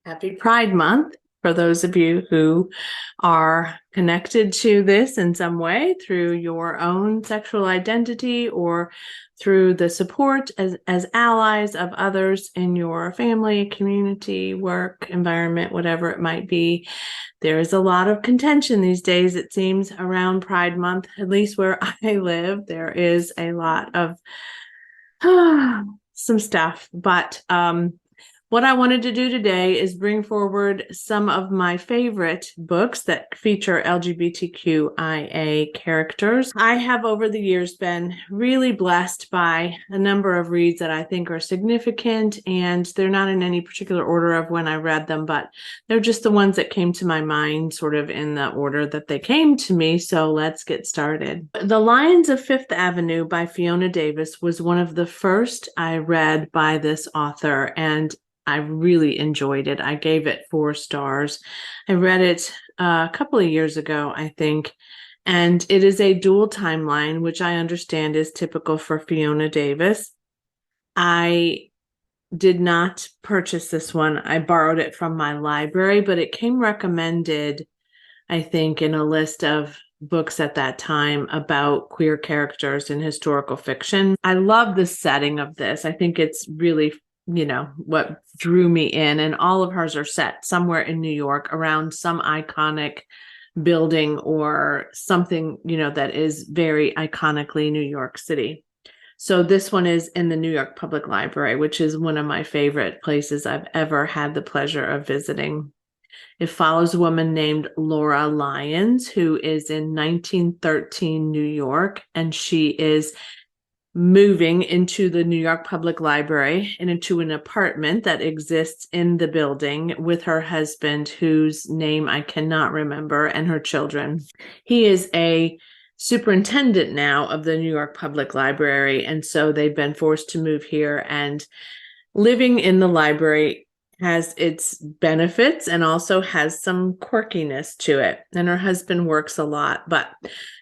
Happy Pride Month for those of you who are connected to this in some way through your own sexual identity or through the support as allies of others in your family, community, work, environment, whatever it might be. There is a lot of contention these days, it seems, around Pride Month, at least where I live. There is a lot of some stuff, but what I wanted to do today is bring forward some of my favorite books that feature LGBTQIA characters. I have over the years been really blessed by a number of reads that I think are significant, and they're not in any particular order of when I read them, but they're just the ones that came to my mind sort of in the order that they came to me. So let's get started. The Lions of Fifth Avenue by Fiona Davis was one of the first I read by this author, and I really enjoyed it. I gave it 4 stars. I read it a couple of years ago, I think, and it is a dual timeline, which I understand is typical for Fiona Davis. I did not purchase this one. I borrowed it from my library, but it came recommended, I think, in a list of books at that time about queer characters in historical fiction. I love the setting of this. I think it's really what drew me in, and all of hers are set somewhere in New York around some iconic building or something, that is very iconically New York City. So this one is in the New York Public Library, which is one of my favorite places I've ever had the pleasure of visiting. It follows a woman named Laura Lyons, who is in 1913 New York, and she is moving into the New York Public Library and into an apartment that exists in the building with her husband, whose name I cannot remember, and her children. He is a superintendent now of the New York Public Library, and so they've been forced to move here, and living in the library has its benefits and also has some quirkiness to it. And her husband works a lot, but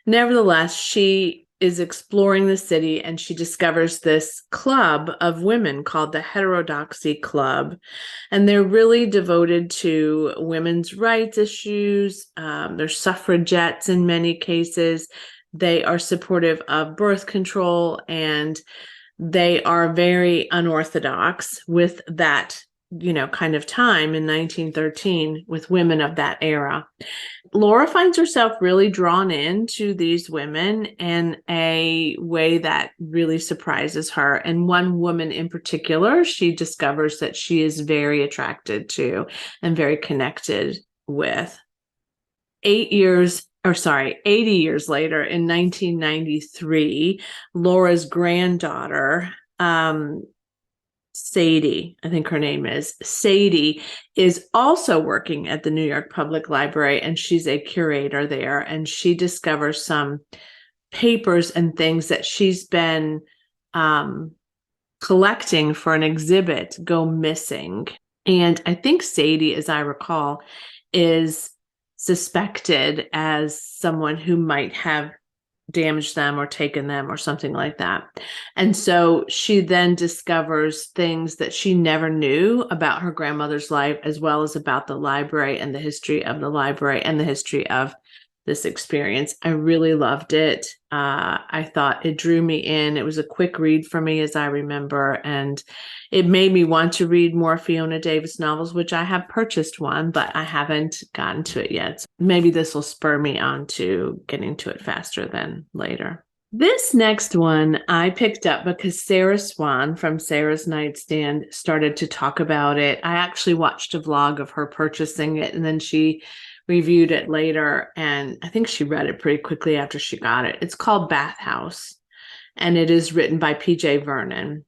nevertheless, she is exploring the city, and she discovers this club of women called the Heterodoxy Club, and they're really devoted to women's rights issues. They're suffragettes in many cases. They are supportive of birth control, and they are very unorthodox with that kind of time in 1913 with women of that era. Laura finds herself really drawn into these women in a way that really surprises her. And one woman in particular, she discovers that she is very attracted to and very connected with. 80 years later, in 1993, Laura's granddaughter, Sadie, I think her name is Sadie, is also working at the New York Public Library, and she's a curator there, and she discovers some papers and things that she's been collecting for an exhibit go missing. And I think Sadie, as I recall, is suspected as someone who might have damaged them or taken them or something like that. And so she then discovers things that she never knew about her grandmother's life, as well as about the library and the history of the library and the history of this experience. I really loved it. I thought it drew me in. It was a quick read for me, as I remember, and it made me want to read more Fiona Davis novels, which I have purchased one, but I haven't gotten to it yet. So maybe this will spur me on to getting to it faster than later. This next one I picked up because Sarah Swan from Sarah's Nightstand started to talk about it. I actually watched a vlog of her purchasing it, and then she reviewed it later, and I think she read it pretty quickly after she got it. It's called Bathhouse, and it is written by P.J. Vernon.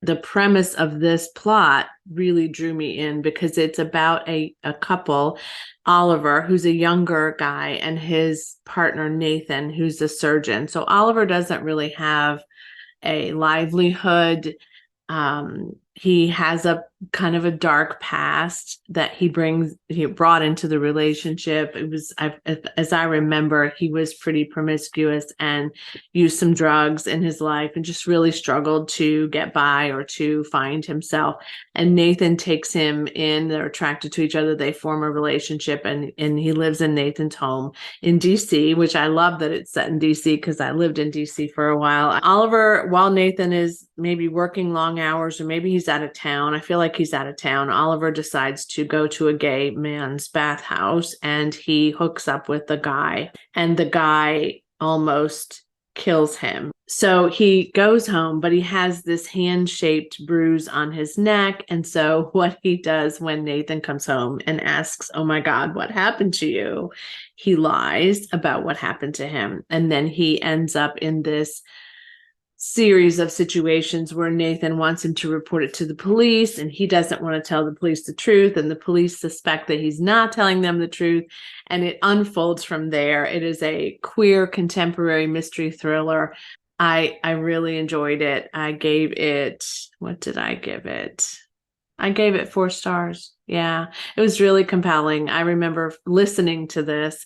The premise of this plot really drew me in because it's about a couple, Oliver, who's a younger guy, and his partner, Nathan, who's a surgeon. So Oliver doesn't really have a livelihood. he has a kind of a dark past that he brought into the relationship. It was, as I remember, he was pretty promiscuous and used some drugs in his life and just really struggled to get by or to find himself. And Nathan takes him in. They're attracted to each other. They form a relationship, and he lives in Nathan's home in DC, which I love that it's set in DC because I lived in DC for a while. Oliver, while Nathan is maybe working long hours or maybe he's out of town, I feel like he's out of town, Oliver decides to go to a gay man's bathhouse and he hooks up with the guy, and the guy almost kills him. So he goes home, but he has this hand-shaped bruise on his neck. And so what he does when Nathan comes home and asks, "Oh my God, what happened to you?" he lies about what happened to him. And then he ends up in this series of situations where Nathan wants him to report it to the police, and he doesn't want to tell the police the truth, and the police suspect that he's not telling them the truth, and it unfolds from there. It is a queer contemporary mystery thriller. I really enjoyed it. I gave it, what did I give it? I gave it 4 stars. Yeah, it was really compelling. I remember listening to this,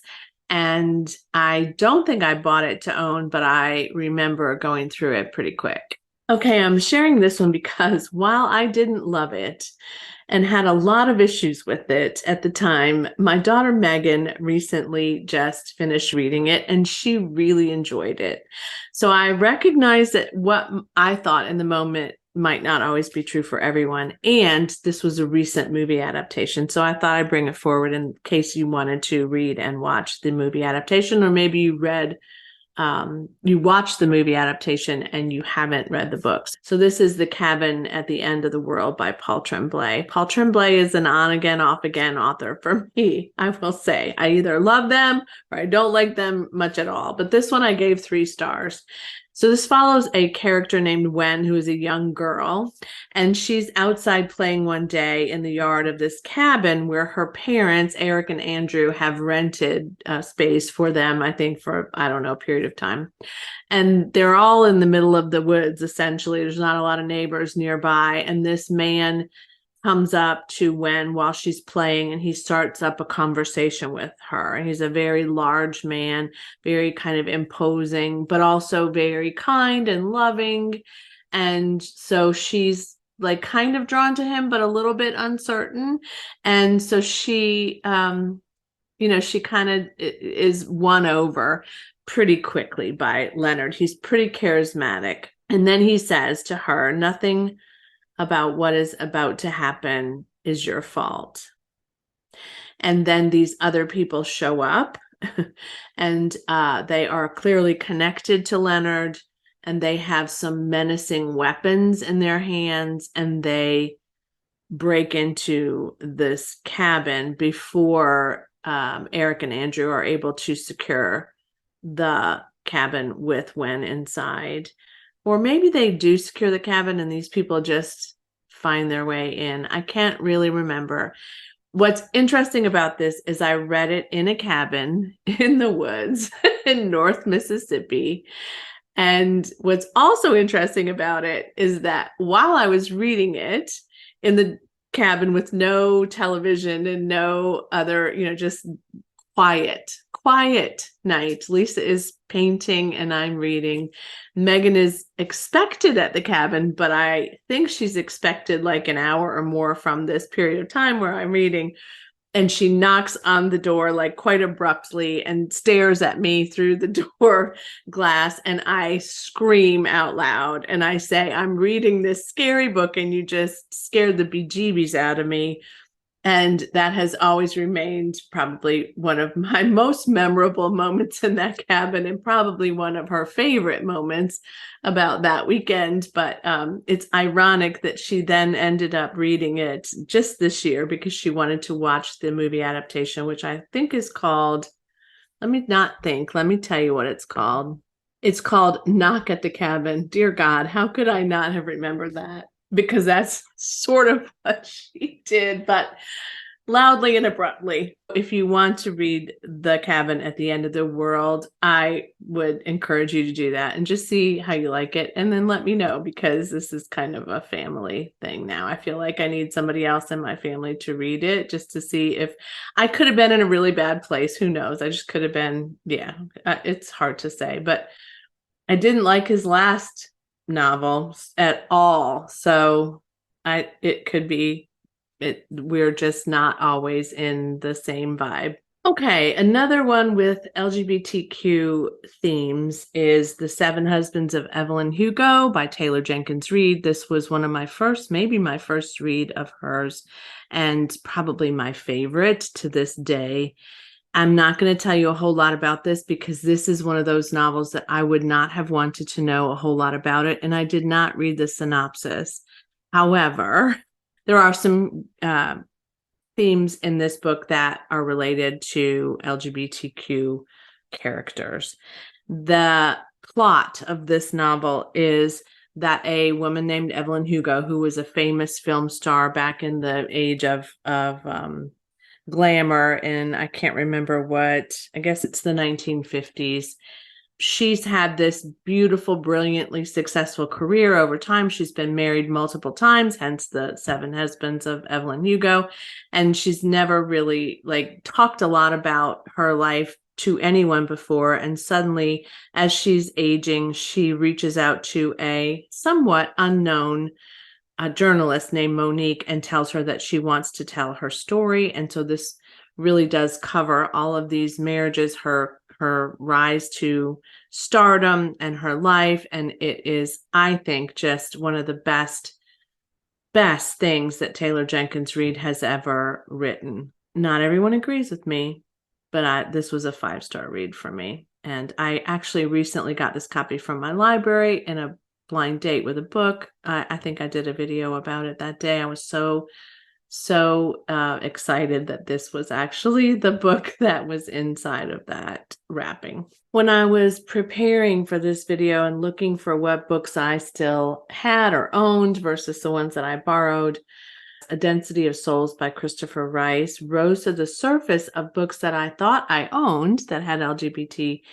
and I don't think I bought it to own, but I remember going through it pretty quick. Okay, I'm sharing this one because while I didn't love it and had a lot of issues with it at the time, my daughter Megan recently just finished reading it and she really enjoyed it. So I recognize that what I thought in the moment might not always be true for everyone. And this was a recent movie adaptation. So I thought I'd bring it forward in case you wanted to read and watch the movie adaptation, or maybe you watched the movie adaptation and you haven't read the books. So this is The Cabin at the End of the World by Paul Tremblay. Paul Tremblay is an on again, off again author for me. I will say I either love them or I don't like them much at all. But this one I gave 3 stars. So this follows a character named Wen, who is a young girl, and she's outside playing one day in the yard of this cabin where her parents, Eric and Andrew, have rented space for them, I think for, I don't know, a period of time. And they're all in the middle of the woods, essentially. There's not a lot of neighbors nearby. And this man comes up to Wen while she's playing and he starts up a conversation with her. He's a very large man, very kind of imposing, but also very kind and loving. And so she's like kind of drawn to him, but a little bit uncertain. And so she, she kind of is won over pretty quickly by Leonard. He's pretty charismatic. And then he says to her, "Nothing about what is about to happen is your fault." And then these other people show up and they are clearly connected to Leonard, and they have some menacing weapons in their hands, and they break into this cabin before Eric and Andrew are able to secure the cabin with Wen inside. Or maybe they do secure the cabin and these people just find their way in. I can't really remember. What's interesting about this is I read it in a cabin in the woods in North Mississippi. And what's also interesting about it is that while I was reading it in the cabin with no television and no other, just quiet night. Lisa is painting and I'm reading. Megan is expected at the cabin, but I think she's expected like an hour or more from this period of time where I'm reading. And she knocks on the door like quite abruptly and stares at me through the door glass. And I scream out loud and I say, "I'm reading this scary book and you just scared the bejeebies out of me." And that has always remained probably one of my most memorable moments in that cabin, and probably one of her favorite moments about that weekend. But it's ironic that she then ended up reading it just this year because she wanted to watch the movie adaptation, which I think is called, let me tell you what it's called. It's called Knock at the Cabin. Dear God, how could I not have remembered that? Because that's sort of what she did. But loudly and abruptly. If you want to read The Cabin at the End of the World, I would encourage you to do that and just see how you like it. And then let me know, because this is kind of a family thing now. I feel like I need somebody else in my family to read it just to see if I could have been in a really bad place. Who knows? I just could have been, yeah, it's hard to say. But I didn't like his last novel at all. So it could be we're just not always in the same vibe. Okay, another one with LGBTQ themes is The Seven Husbands of Evelyn Hugo by Taylor Jenkins Reid. This was one of my first, maybe my first read of hers, and probably my favorite to this day. I'm not going to tell you a whole lot about this because this is one of those novels that I would not have wanted to know a whole lot about it, and I did not read the synopsis. However, there are some themes in this book that are related to LGBTQ characters. The plot of this novel is that a woman named Evelyn Hugo, who was a famous film star back in the age of glamour, and I can't remember what, I guess it's the 1950s. She's had this beautiful, brilliantly successful career over time. She's been married multiple times, hence the Seven Husbands of Evelyn Hugo. And she's never really talked a lot about her life to anyone before. And suddenly, as she's aging, she reaches out to a somewhat unknown journalist named Monique and tells her that she wants to tell her story. And so this really does cover all of these marriages, her rise to stardom and her life. And it is, I think, just one of the best things that Taylor Jenkins Reid has ever written. Not everyone agrees with me, but this was a 5-star read for me. And I actually recently got this copy from my library in a blind date with a book. I think I did a video about it that day. I was so excited that this was actually the book that was inside of that wrapping. When I was preparing for this video and looking for what books I still had or owned versus the ones that I borrowed, A Density of Souls by Christopher Rice rose to the surface of books that I thought I owned that had LGBTQ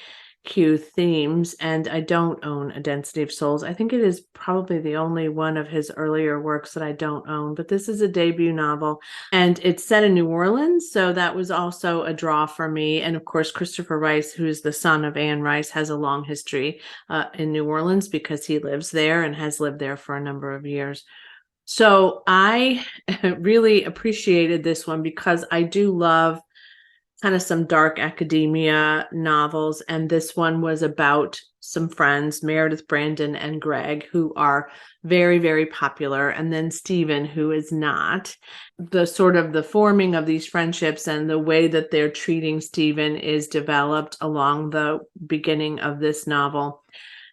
themes, and I don't own A Density of Souls. I think it is probably the only one of his earlier works that I don't own, but this is a debut novel, and it's set in New Orleans, so that was also a draw for me. And of course, Christopher Rice, who is the son of Anne Rice, has a long history in New Orleans because he lives there and has lived there for a number of years. So I really appreciated this one because I do love kind of some dark academia novels. And this one was about some friends, Meredith, Brandon, and Greg, who are very, very popular. And then Stephen, who is not. The sort of the forming of these friendships and the way that they're treating Stephen is developed along the beginning of this novel.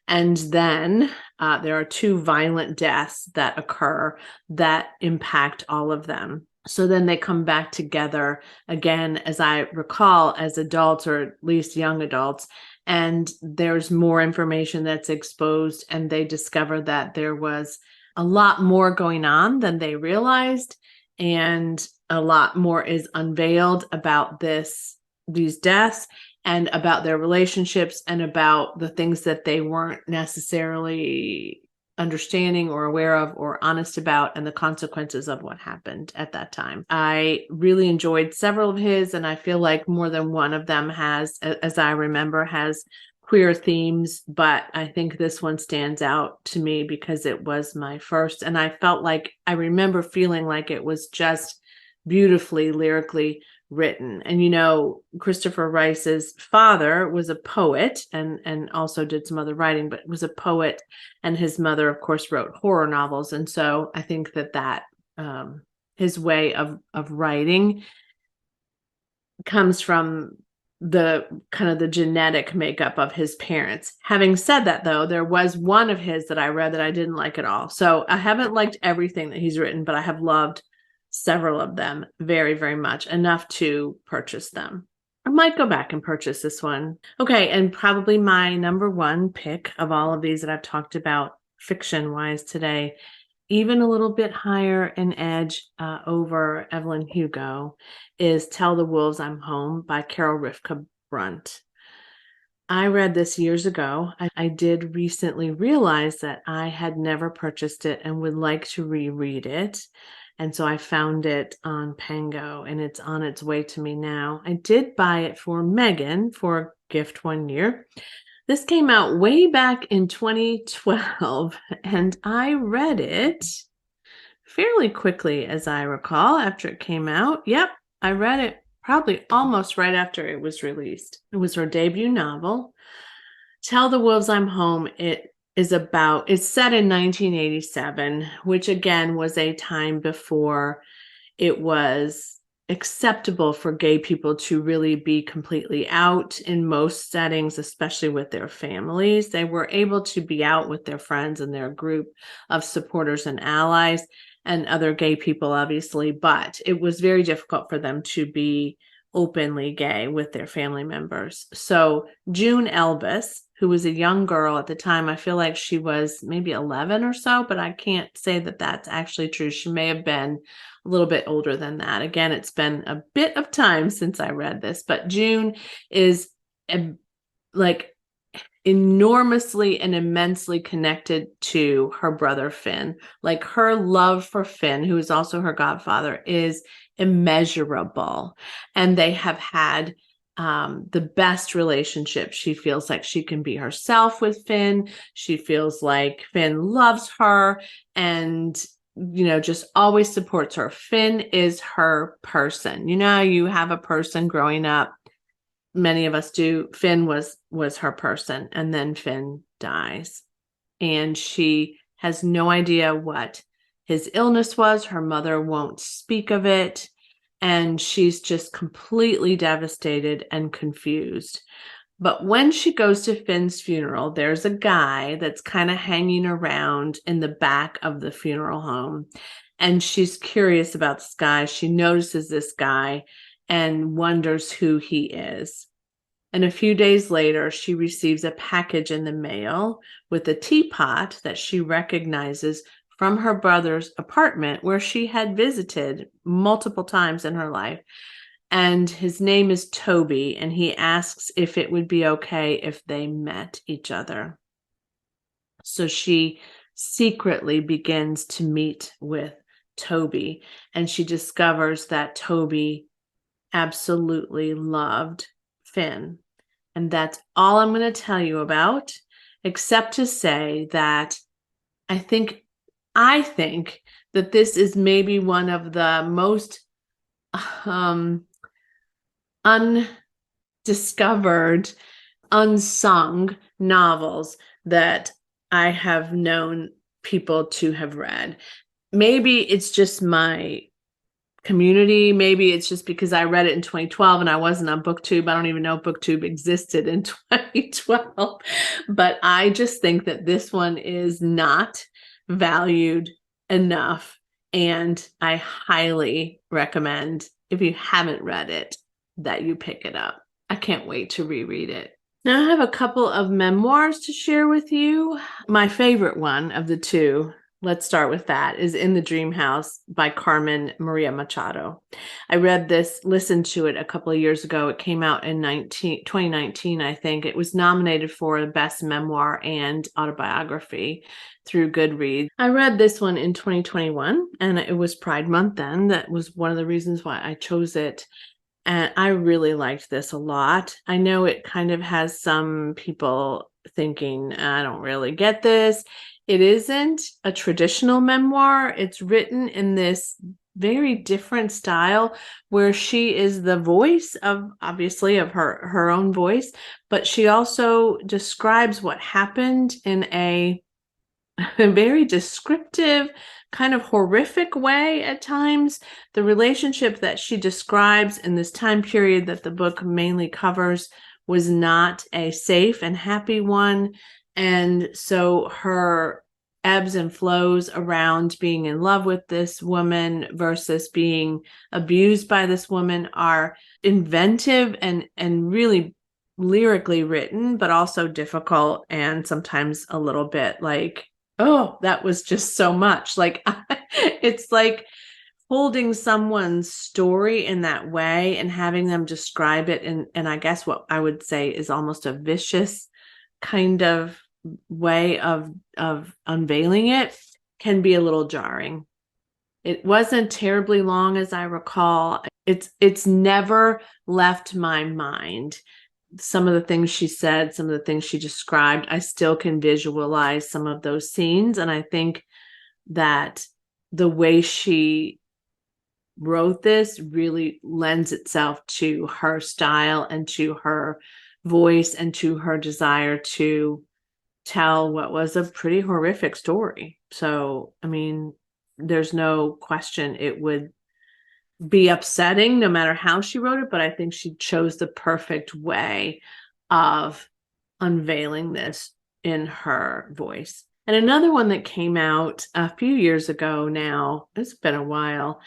And then there are 2 violent deaths that occur that impact all of them. So then they come back together again, as I recall, as adults, or at least young adults, and there's more information that's exposed, and they discover that there was a lot more going on than they realized, and a lot more is unveiled about these deaths and about their relationships and about the things that they weren't necessarily understanding or aware of or honest about, and the consequences of what happened at that time. I really enjoyed several of his, and I feel like more than one of them has, as I remember, has queer themes, but I think this one stands out to me because it was my first, and I remember feeling like it was just beautifully lyrically written. And Christopher Rice's father was a poet and also did some other writing, but was a poet, and his mother, of course, wrote horror novels. And so I think that his way of writing comes from the kind of the genetic makeup of his parents. Having said that, though, there was one of his that I read that I didn't like at all. So I haven't liked everything that he's written, but I have loved several of them very, very much, enough to purchase them. I might go back and purchase this one. Okay, and probably my number one pick of all of these that I've talked about fiction-wise today even a little bit higher in edge over Evelyn Hugo, is Tell the Wolves I'm Home by Carol Rivka Brunt. I read this years ago. I did recently realize that I had never purchased it and would like to reread it. And so I found it on Pango, and it's on its way to me now. I did buy it for Megan for a gift one year. This came out way back in 2012, and I read it fairly quickly, as I recall, after it came out. Yep, I read it probably almost right after it was released. It was her debut novel. Tell the Wolves I'm Home. It's set in 1987, which again was a time before it was acceptable for gay people to really be completely out in most settings, especially with their families. They were able to be out with their friends and their group of supporters and allies and other gay people, obviously, but it was very difficult for them to be openly gay with their family members. So June Elbis, who was a young girl at the time, I feel like she was maybe 11 or so, but I can't say that that's actually true. She may have been a little bit older than that. Again, it's been a bit of time since I read this, but June is like enormously and immensely connected to her brother Finn. Like, her love for Finn, who is also her godfather, is immeasurable. And they have had the best relationship. She feels like she can be herself with Finn. She feels like Finn loves her and, just always supports her. Finn is her person. You have a person growing up. Many of us do. Finn was her person, and then Finn dies. And she has no idea what his illness was. Her mother won't speak of it. And she's just completely devastated and confused. But when she goes to Finn's funeral, there's a guy that's kind of hanging around in the back of the funeral home. And she's curious about this guy. She notices this guy and wonders who he is. And a few days later, she receives a package in the mail with a teapot that she recognizes from her brother's apartment, where she had visited multiple times in her life. And his name is Toby, and he asks if it would be okay if they met each other. So she secretly begins to meet with Toby, and she discovers that Toby absolutely loved Finn. And that's all I'm going to tell you about, except to say that I think that this is maybe one of the most undiscovered, unsung novels that I have known people to have read. Maybe it's just my community. Maybe it's just because I read it in 2012 and I wasn't on BookTube. I don't even know BookTube existed in 2012. But I just think that this one is not valued enough. And I highly recommend, if you haven't read it, that you pick it up. I can't wait to reread it. Now I have a couple of memoirs to share with you. My favorite one of the two, let's start with that, is In the Dream House by Carmen Maria Machado. I listened to it a couple of years ago. It came out in 2019, I think. It was nominated for the Best Memoir and Autobiography through Goodreads. I read this one in 2021, and it was Pride Month then. That was one of the reasons why I chose it. And I really liked this a lot. I know it kind of has some people thinking, I don't really get this. It isn't a traditional memoir. It's written in this very different style where she is the voice of, obviously, of her own voice, but she also describes what happened in a very descriptive, kind of horrific way at times. The relationship that she describes in this time period that the book mainly covers was not a safe and happy one. And so her ebbs and flows around being in love with this woman versus being abused by this woman are inventive and really lyrically written, but also difficult and sometimes a little bit like Oh, that was just so much. Like, it's like holding someone's story in that way and having them describe it and I guess what I would say is almost a vicious kind of way of unveiling it can be a little jarring. It wasn't terribly long as I recall. It's never left my mind. Some of the things she said, some of the things she described, I still can visualize some of those scenes. And I think that the way she wrote this really lends itself to her style and to her voice and to her desire to tell what was a pretty horrific story. So, I mean, there's no question it would be upsetting no matter how she wrote it, but I think she chose the perfect way of unveiling this in her voice. And another one that came out a few years ago now, it's been a while,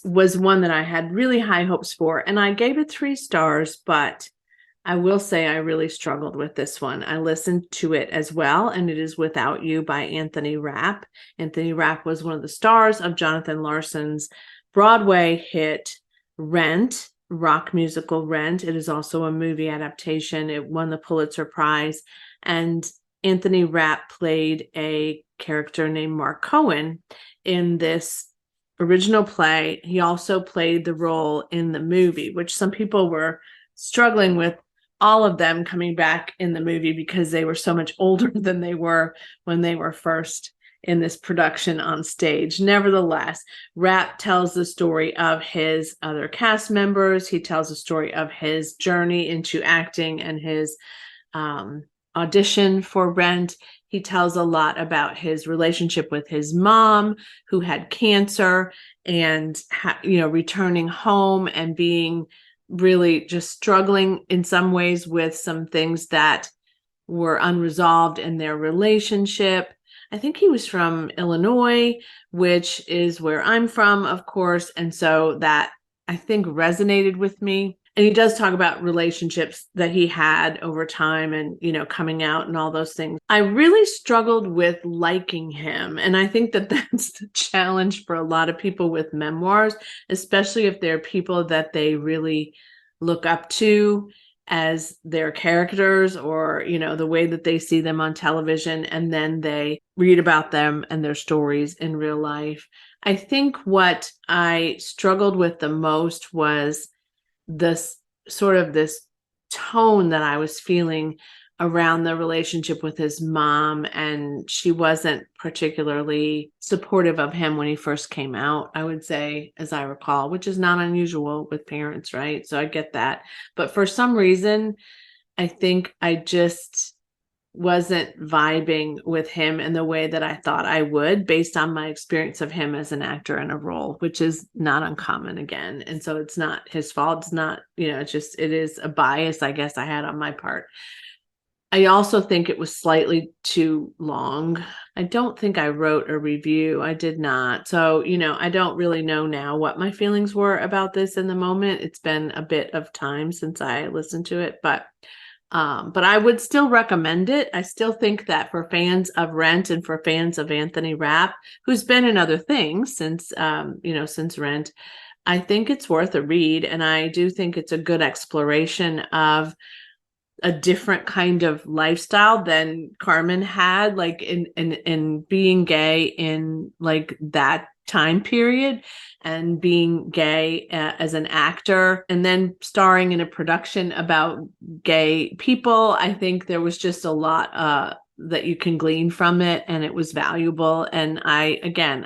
was one that I had really high hopes for. And I gave it 3 stars, but I will say I really struggled with this one. I listened to it as well, and it is Without You by Anthony Rapp. Anthony Rapp was one of the stars of Jonathan Larson's Broadway hit Rent, rock musical Rent. It is also a movie adaptation. It won the Pulitzer Prize, and Anthony Rapp played a character named Mark Cohen in this original play. He also played the role in the movie, which some people were struggling with, all of them coming back in the movie because they were so much older than they were when they were first in this production on stage. Nevertheless, Rapp tells the story of his other cast members. He tells the story of his journey into acting and his audition for Rent. He tells a lot about his relationship with his mom, who had cancer, and returning home and being really just struggling in some ways with some things that were unresolved in their relationship. I think he was from Illinois, which is where I'm from, of course. And so that, I think, resonated with me. And he does talk about relationships that he had over time and, coming out and all those things. I really struggled with liking him. And I think that that's the challenge for a lot of people with memoirs, especially if they're people that they really look up to as their characters, or, the way that they see them on television, and then they read about them and their stories in real life. I think what I struggled with the most was this tone that I was feeling around the relationship with his mom, and she wasn't particularly supportive of him when he first came out, I would say, as I recall, which is not unusual with parents, right? So I get that. But for some reason, I think I just wasn't vibing with him in the way that I thought I would, based on my experience of him as an actor in a role, which is not uncommon again. And so it's not his fault. It's not, it is a bias, I guess, I had on my part. I also think it was slightly too long. I don't think I wrote a review. I did not. So, I don't really know now what my feelings were about this in the moment. It's been a bit of time since I listened to it, but I would still recommend it. I still think that for fans of Rent and for fans of Anthony Rapp, who's been in other things since Rent, I think it's worth a read. And I do think it's a good exploration of a different kind of lifestyle than Carmen had, like in being gay in like that time period, and being gay as an actor, and then starring in a production about gay people. I think there was just a lot that you can glean from it, and it was valuable. And I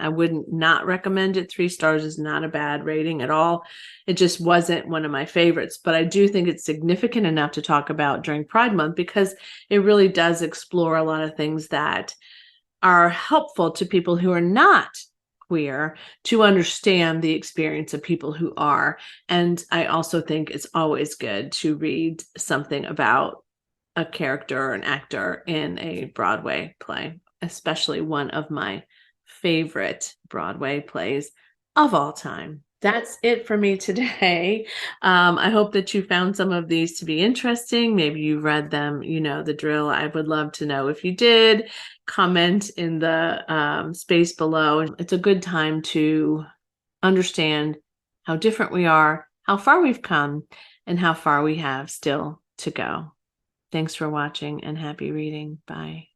wouldn't not recommend it. 3 stars is not a bad rating at all. It just wasn't one of my favorites, but I do think it's significant enough to talk about during Pride Month, because it really does explore a lot of things that are helpful to people who are not queer to understand the experience of people who are. And I also think it's always good to read something about a character or an actor in a Broadway play, especially one of my favorite Broadway plays of all time. that's it for me today. I hope that you found some of these to be interesting. Maybe you read them, you know the drill. I would love to know if you did. Comment in the space below. It's a good time to understand how different we are, how far we've come, and how far we have still to go. Thanks for watching and happy reading. Bye.